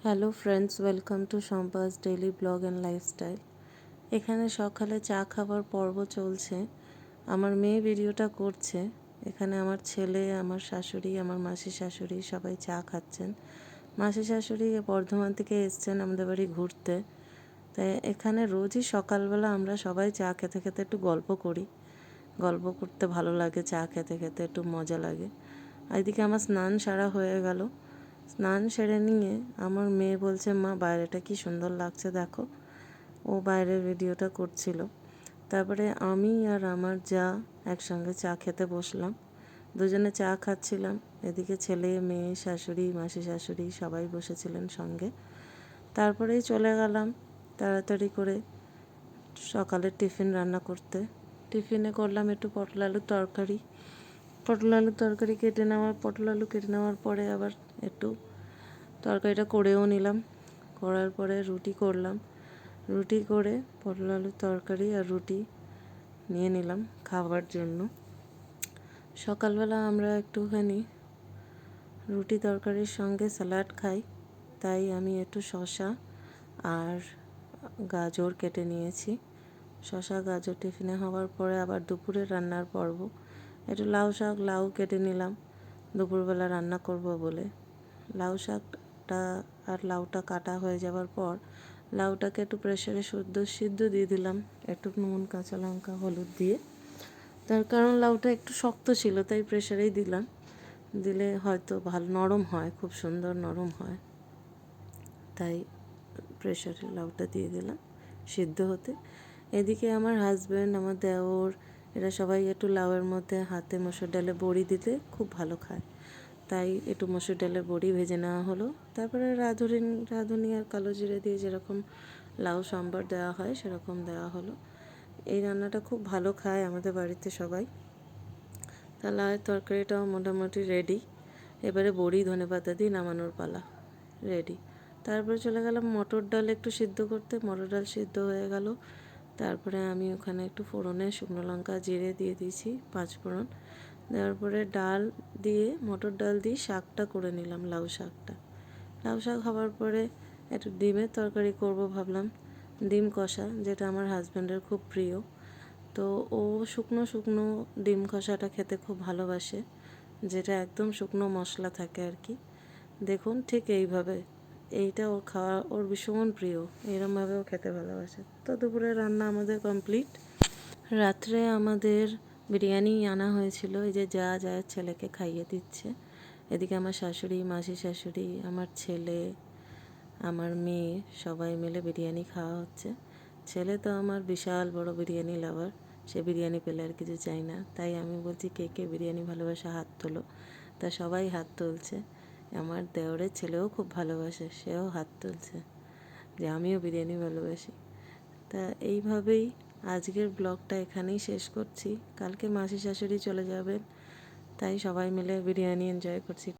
Hello friends, welcome to Shampa's daily blog and lifestyle. এখানে সকালে চা খাবার পর্ব চলছে। আমার মেয়ে ভিডিওটা করছে। এখানে আমার ছেলে, আমার শাশুড়ি, আমার মাসি শাশুড়ি সবাই চা খাচ্ছেন। মাসি শাশুড়ি বর্ধমান থেকে এসছেন আমাদের বাড়ি ঘুরতে। তাই এখানে রোজই সকালবেলা আমরা সবাই চা খেতে খেতে একটু গল্প করি। গল্প করতে ভালো লাগে, চা খেতে খেতে একটু মজা লাগে। আর এদিকে আমার স্নান সারা হয়ে গেল। স্নান সেরে নিয়ে আমার মেয়ে বলছে, মা বাইরেটা কি সুন্দর লাগছে দেখো। ও বাইরের ভিডিওটা করছিল। তারপরে আমি আর আমার যা একসঙ্গে চা খেতে বসলাম। দুজনে চা খাচ্ছিলাম। এদিকে ছেলে, মেয়ে, শাশুড়ি, মাসি শাশুড়ি সবাই বসেছিলেন সঙ্গে। তারপরেই চলে গেলাম তাড়াতাড়ি করে সকালের টিফিন রান্না করতে। টিফিনে করলাম একটু পটল আলুর তরকারি। পটল আলু কেটে নেওয়ার পরে আবার একটু তরকারিটা করেও নিলাম। করার পরে রুটি করলাম। রুটি করে পটল আলুর তরকারি আর রুটি নিয়ে নিলাম খাবার জন্য। সকালবেলা আমরা একটুখানি রুটি তরকারির সঙ্গে স্যালাড খাই, তাই আমি একটু শসা আর গাজর কেটে নিয়েছি। শসা গাজর টিফিনে হওয়ার পরে আবার দুপুরে রান্নার পর্ব। একটু লাউ কেটে নিলাম দুপুরবেলা রান্না করব বলে। লাউ শাকটা আর লাউটা কাটা হয়ে যাওয়ার পর লাউটাকে একটু প্রেসারে সিদ্ধ দিয়ে দিলাম, একটু নুন, কাঁচা লঙ্কা, হলুদ দিয়ে। তার কারণ লাউটা একটু শক্ত ছিল, তাই প্রেসারেই দিলাম। দিলে হয়তো ভালো নরম হয়, খুব সুন্দর নরম হয়, তাই প্রেসারে লাউটা দিয়ে দিলাম সিদ্ধ হতে। এদিকে আমার হাজব্যান্ড, আমার দেওর, এরা সবাই একটু লাউয়ের মধ্যে হাতে মসুর ডালে বড়ি দিতে খুব ভালো খায়, তাই একটু মসুর ডালের বড়ি ভেজে নেওয়া হলো। তারপরে রাঁধুনি আর কালো জিরে দিয়ে যেরকম লাউ সম্বর দেওয়া হয় সেরকম দেওয়া হলো। এই রান্নাটা খুব ভালো খায় আমাদের বাড়িতে সবাই। তা লাউয়ের তরকারিটাও মোটামুটি রেডি। এবারে বড়ি ধনেপাতা দিয়ে নামানোর পালা, রেডি। তারপরে চলে গেলাম মটর ডাল একটু সিদ্ধ করতে। মটর ডাল সিদ্ধ হয়ে গেল। তারপরে আমি ওখানে একটু ফোড়নে শুকনো লঙ্কা জিরে দিয়ে দিয়েছি, 5 ফোড়ন দেওয়ার পরে ডাল দিয়ে, মটর ডাল দিয়ে শাকটা করে নিলাম, লাউ শাকটা। লাউ শাক হওয়ার পরে একটু ডিমের তরকারি করব ভাবলাম, ডিম কষা, যেটা আমার হাজব্যান্ডের খুব প্রিয়। তো ও শুকনো ডিম কষাটা খেতে খুব ভালোবাসে, যেটা একদম শুকনো মশলা থাকে আর কি। দেখুন ঠিক এইভাবে, এইটা ওর ভীষণ প্রিয়, এরমভাবেও খেতে ভালোবাসে। তো দুপুরে রান্না আমাদের কমপ্লিট। রাত্রে আমাদের বিরিয়ানি আনা হয়েছিল, এই যে যা ছেলেকে খাইয়ে দিচ্ছে। এদিকে আমার শাশুড়ি, মাসি শাশুড়ি, আমার ছেলে, আমার মেয়ে সবাই মিলে বিরিয়ানি খাওয়া হচ্ছে। ছেলে তো আমার বিশাল বড় বিরিয়ানি লাভার, সে বিরিয়ানি পেলে আর কিছু চাই না। তাই আমি বলছি, কে কে বিরিয়ানি ভালোবাসে হাত তোলো। তা সবাই হাত তুলছে। আমার দেওরের ছেলেও খুব ভালোবাসে, সেও হাত তুলছে যে আমিও বিরিয়ানি ভালোবাসি। তা এইভাবেই আজকের ব্লগটা এখানেই শেষ করছি। কালকে মাসি শাশুড়ি চলে যাবেন, তাই সবাই মিলে বিরিয়ানি এনজয় করছি।